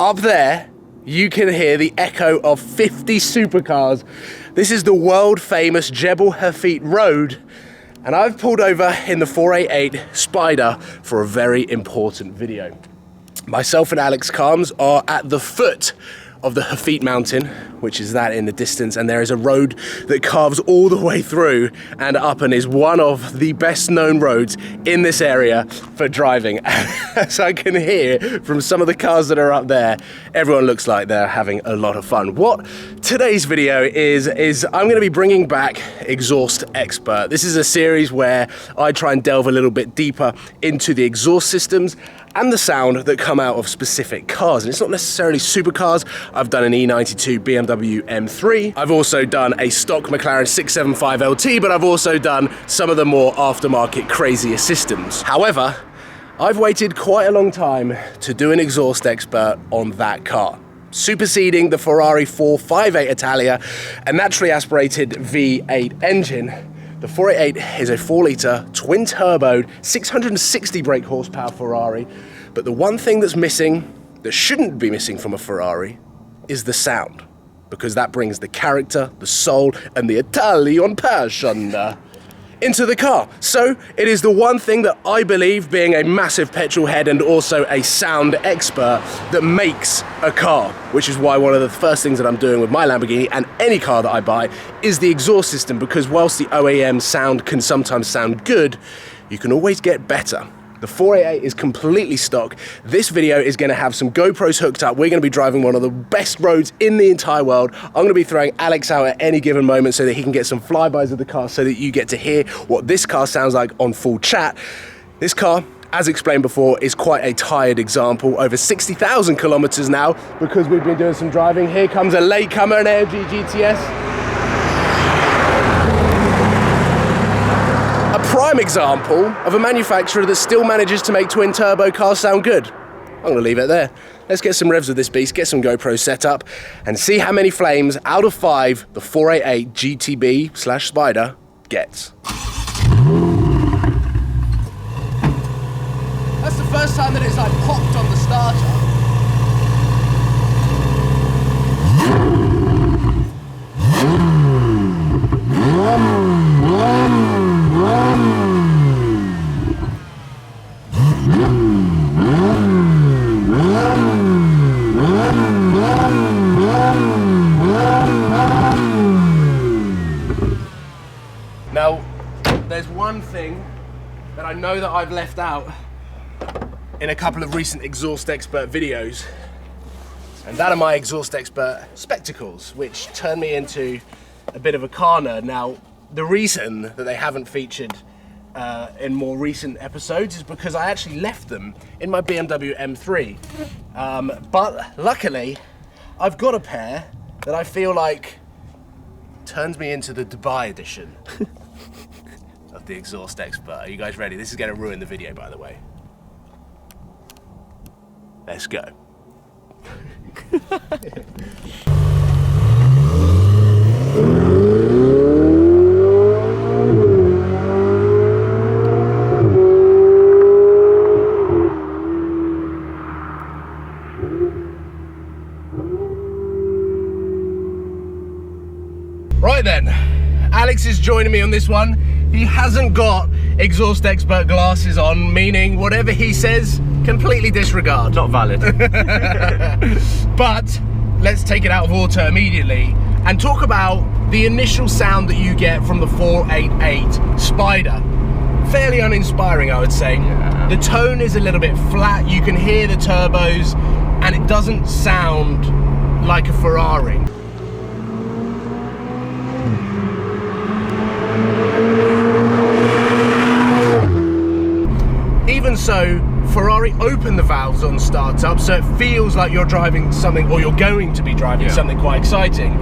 up there, you can hear the echo of 50 supercars. This is the world famous Jebel Hafit Road, and I've pulled over in the 488 Spider for a very important video. Myself and Alex Calms are at the foot of the Hafit mountain, which is that in the distance, and there is a road that carves all the way through and up and is one of the best known roads in this area for driving. As I can hear from some of the cars that are up there, everyone looks like they're having a lot of fun. What today's video is I'm going to be bringing back Exhaust Expert. This is a series where I try and delve a little bit deeper into the exhaust systems and the sound that come out of specific cars. And it's not necessarily supercars. I've done an E92 BMW M3. I've also done a stock McLaren 675 LT, but I've also done some of the more aftermarket crazier systems. However, I've waited quite a long time to do an exhaust expert on that car, superseding the Ferrari 458 Italia, a naturally aspirated V8 engine. The 488 is a 4-litre, twin-turboed, 660 brake horsepower Ferrari, but the one thing that's missing, that shouldn't be missing from a Ferrari, is the sound, because that brings the character, the soul, and the Italian passion into the car. So it is the one thing that I believe, being a massive petrol head and also a sound expert, that makes a car, which is why one of the first things that I'm doing with my Lamborghini and any car that I buy is the exhaust system, because whilst the OEM sound can sometimes sound good, you can always get better. The 488 is completely stock. This video is going to have some GoPros hooked up. We're going to be driving one of the best roads in the entire world. I'm going to be throwing Alex out at any given moment so that he can get some flybys of the car, so that you get to hear what this car sounds like on full chat. This car, as explained before, is quite a tired example. Over 60,000 kilometers now, because we've been doing some driving. Here comes a latecomer, an AMG GTS. A prime example of a manufacturer that still manages to make twin turbo cars sound good. I'm going to leave it there. Let's get some revs of this beast, get some GoPros set up, and see how many flames out of 5 the 488 GTB/Spider gets. That's the first time that it's like popped on the starter. Now, there's one thing that I know that I've left out in a couple of recent Exhaust Expert videos, and that are my Exhaust Expert spectacles, which turned me into a bit of a car nerd. Now, the reason that they haven't featured in more recent episodes is because I actually left them in my BMW M3. But luckily, I've got a pair that I feel like turns me into the Dubai edition of the Exhaust Expert. Are you guys ready? This is going to ruin the video, by the way. Let's go. Right then, Alex is joining me on this one. He hasn't got Exhaust Expert glasses on, meaning whatever he says, completely disregard. Not valid. But let's take it out of auto immediately and talk about the initial sound that you get from the 488 Spider. Fairly uninspiring, I would say. Yeah. The tone is a little bit flat. You can hear the turbos and it doesn't sound like a Ferrari. Even so, Ferrari open the valves on startup, so it feels like you're driving something, or you're going to be driving something quite exciting,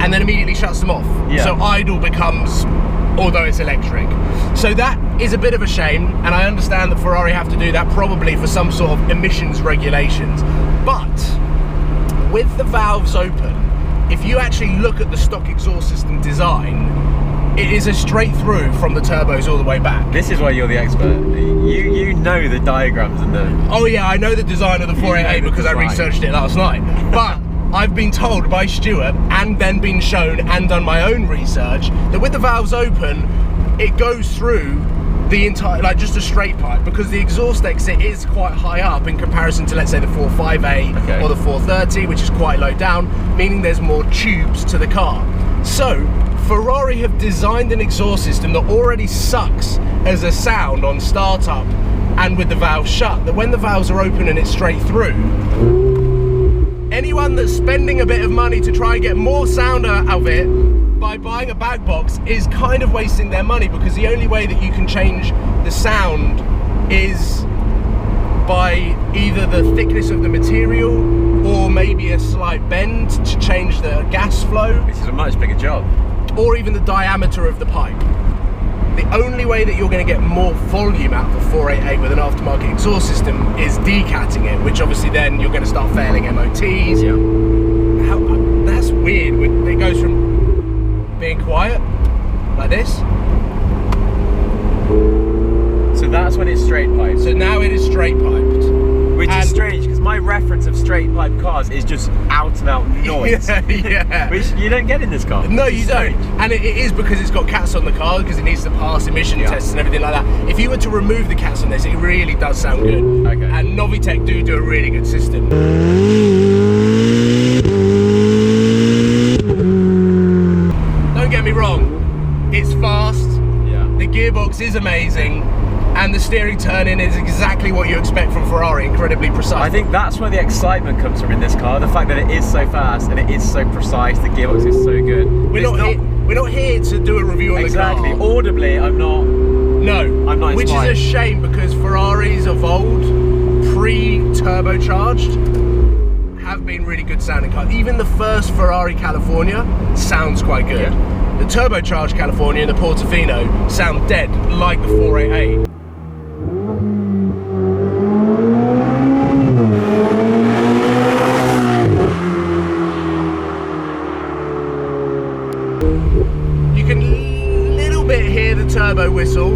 and then immediately shuts them off. Yeah. So idle becomes, although it's electric. So that is a bit of a shame, and I understand that Ferrari have to do that probably for some sort of emissions regulations. But with the valves open, if you actually look at the stock exhaust system design, it is a straight through from the turbos all the way back. This is why you're the expert. You know the diagrams and the... Oh yeah, I know the design of the 488 because I researched it last night. But I've been told by Stuart, and then been shown and done my own research, that with the valves open, it goes through the entire, like just a straight pipe, because the exhaust exit is quite high up in comparison to, let's say, the 458 or the 430, which is quite low down, meaning there's more tubes to the car. So Ferrari have designed an exhaust system that already sucks as a sound on startup and with the valves shut, that when the valves are open and it's straight through, anyone that's spending a bit of money to try and get more sound out of it by buying a back box is kind of wasting their money, because the only way that you can change the sound is by either the thickness of the material or maybe a slight bend to change the gas flow. Which is a much bigger job. Or even the diameter of the pipe. The only way that you're going to get more volume out of a 488 with an aftermarket exhaust system is decatting it, which obviously then you're going to start failing MOTs. Yeah. That's weird. It goes from being quiet, like this. So that's when it's straight piped. So now it is straight piped. Which is strange, because my reference of straight pipe cars is just out and out noise. Yeah. Which you don't get in this car. No, you don't. And it is because it's got cats on the car, because it needs to pass emission tests and everything like that. If you were to remove the cats on this, it really does sound good. Okay. And Novitec do a really good system. Don't get me wrong, it's fast. Yeah. The gearbox is amazing. And the steering turning is exactly what you expect from Ferrari, incredibly precise. I think that's where the excitement comes from in this car, the fact that it is so fast and it is so precise, the gearbox is so good. We're not here to do a review on the car. Exactly, audibly I'm not inspired. Which is a shame, because Ferraris of old, pre-turbocharged, have been really good sounding cars. Even the first Ferrari California sounds quite good. Yeah. The turbocharged California and the Portofino sound dead, like the 488. You can little bit hear the turbo whistle.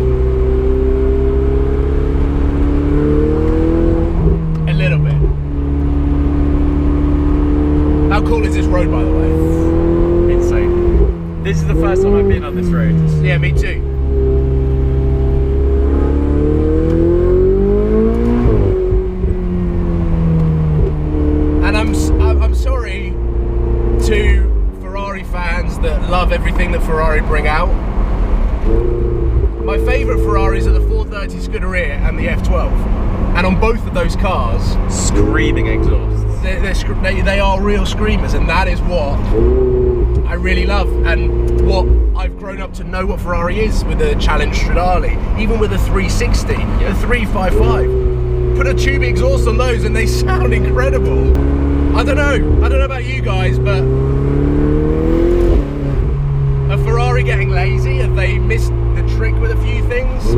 A little bit. How cool is this road, by the way? Insane. This is the first time I've been on this road. Yeah, me too. And I'm sorry to Ferrari fans that love everything that Ferrari bring out. My favourite Ferraris are the 430 Scuderia and the F12. And on both of those cars, screaming exhausts. They are real screamers, and that is what I really love, and what I've grown up to know what Ferrari is with the Challenge Stradale, even with the 360, the 355. Put a tube exhaust on those and they sound incredible. I don't know about you guys, but are Ferrari getting lazy? Have they missed the trick with a few things?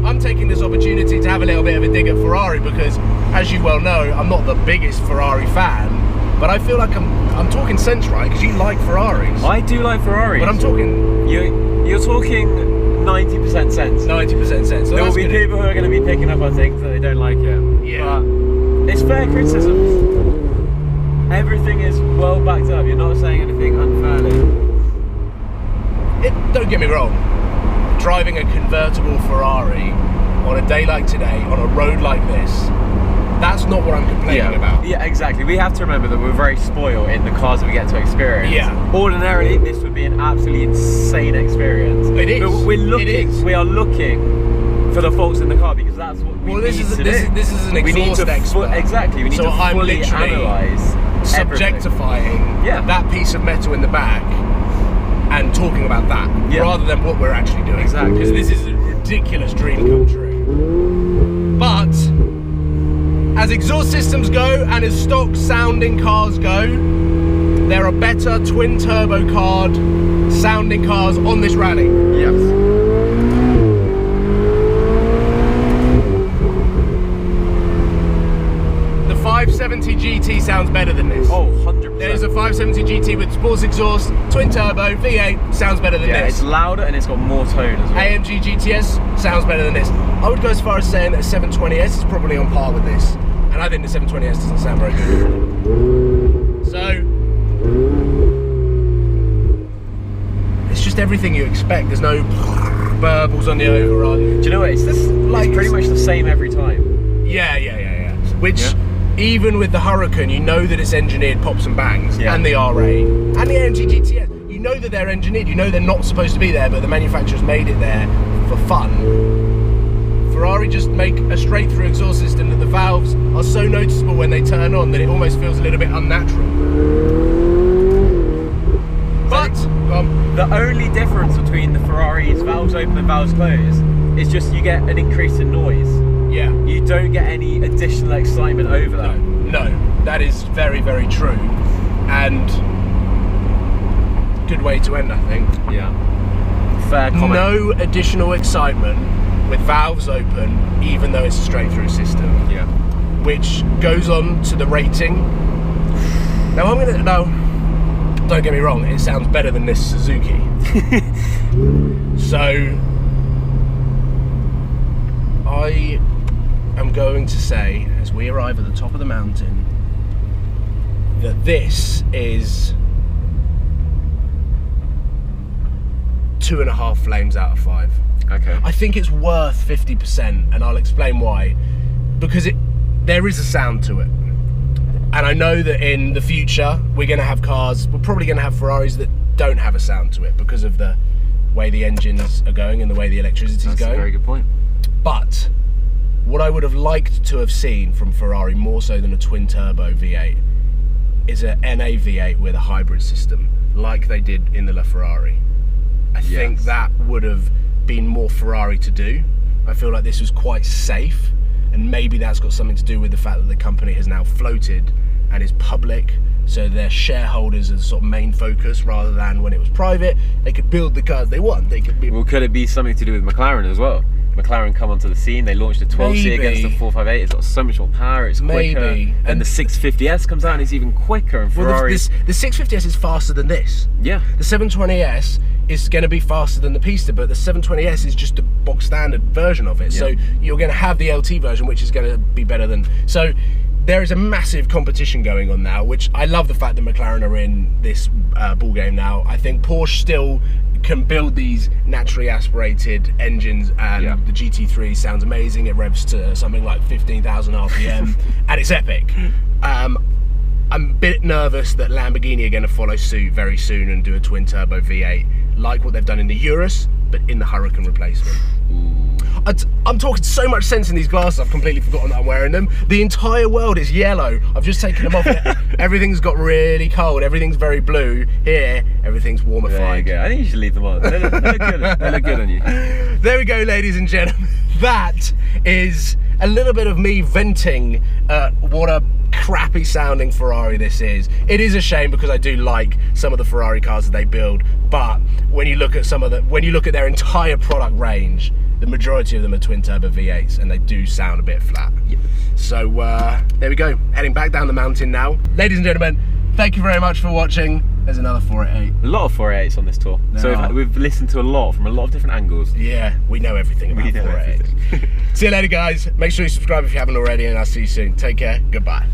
I'm taking this opportunity to have a little bit of a dig at Ferrari, because, as you well know, I'm not the biggest Ferrari fan, but I feel like I'm talking sense, right? Because you like Ferraris. I do like Ferraris. But I'm talking... You're talking 90% sense. 90% sense. So there will be people who are going to be picking up on things that they don't like it. Yeah. But it's fair criticism. Everything is well backed up. You're not saying anything unfairly. Don't get me wrong. Driving a convertible Ferrari on a day like today, on a road like this, that's not what I'm complaining about. Yeah, exactly. We have to remember that we're very spoiled in the cars that we get to experience. Yeah. Ordinarily, this would be an absolutely insane experience. It is. But we are looking for the faults in the car, because that's what we need to do. This is an exhaust expert. Exactly. We need to fully analyse subjectifying that piece of metal in the back and talking about that, rather than what we're actually doing. Exactly. Because this is a ridiculous dream come true. But as exhaust systems go, and as stock sounding cars go, there are better twin turbo card sounding cars on this rally. Yes. The 570 GT sounds better than this. Oh, 100%. There's a 570 GT with sports exhaust, twin turbo, V8, sounds better than Yeah, this. it's louder and it's got more tone as well. AMG GTS sounds better than this. I would go as far as saying that a 720S is probably on par with this. And I think the 720S doesn't sound very good. So, it's just everything you expect. There's no burbles on the overrun. Do you know what? It's pretty much the same every time. Yeah. Which, even with the Hurricane, you know that it's engineered pops and bangs, and the R8, and the AMG GTS. You know that they're engineered. You know they're not supposed to be there, but the manufacturers made it there for fun. Ferrari just make a straight-through exhaust system that the valves are so noticeable when they turn on that it almost feels a little bit unnatural. But the only difference between the Ferrari's valves open and valves closed is just you get an increase in noise. Yeah. You don't get any additional excitement over that. No, that is very, very true. And good way to end, I think. Yeah. Fair comment. No additional excitement with valves open, even though it's a straight-through system. Yeah. Which goes on to the rating. Now don't get me wrong, it sounds better than this Suzuki. So, I am going to say, as we arrive at the top of the mountain, that this is 2.5 flames out of 5. Okay. I think it's worth 50%, and I'll explain why. Because there is a sound to it. And I know that in the future, we're going to have cars, we're probably going to have Ferraris that don't have a sound to it because of the way the engines are going and the way the electricity is going. That's a very good point. But what I would have liked to have seen from Ferrari, more so than a twin-turbo V8, is an NA V8 with a hybrid system, like they did in the LaFerrari. I think that would have been more Ferrari to do. I feel like this was quite safe, and maybe that's got something to do with the fact that the company has now floated and is public, so their shareholders are sort of main focus rather than when it was private. They could build the cars they want. They could be. Well, could it be something to do with McLaren as well? McLaren come onto the scene, they launched a 12C against the 458, it's got so much more power, it's quicker, and the 650S comes out and it's even quicker, and Ferrari... Well, the 650S is faster than this. Yeah. The 720S is going to be faster than the Pista, but the 720S is just a box standard version of it, so you're going to have the LT version, which is going to be better than... So there is a massive competition going on now, which I love the fact that McLaren are in this ball game now. I think Porsche still can build these naturally aspirated engines, and the GT3 sounds amazing. It revs to something like 15,000 RPM and it's epic. I'm a bit nervous that Lamborghini are going to follow suit very soon and do a twin turbo V8 like what they've done in the Urus, but in the Hurricane replacement. I'm talking so much sense in these glasses, I've completely forgotten that I'm wearing them. The entire world is yellow. I've just taken them off. Everything's got really cold. Everything's very blue. Here, everything's warmified. There you go. I think you should leave them on. They look good. They look good on you. There we go, ladies and gentlemen. That is a little bit of me venting what a crappy sounding Ferrari this is. It is a shame because I do like some of the Ferrari cars that they build, but when you look at their entire product range, the majority of them are twin turbo V8s and they do sound a bit flat. So there we go, heading back down the mountain now. Ladies and gentlemen, thank you very much for watching. There's another 488. A lot of 488s on this tour. So we've listened to a lot from a lot of different angles. Yeah, we know everything about 488s. See you later, guys. Make sure you subscribe if you haven't already, and I'll see you soon. Take care. Goodbye.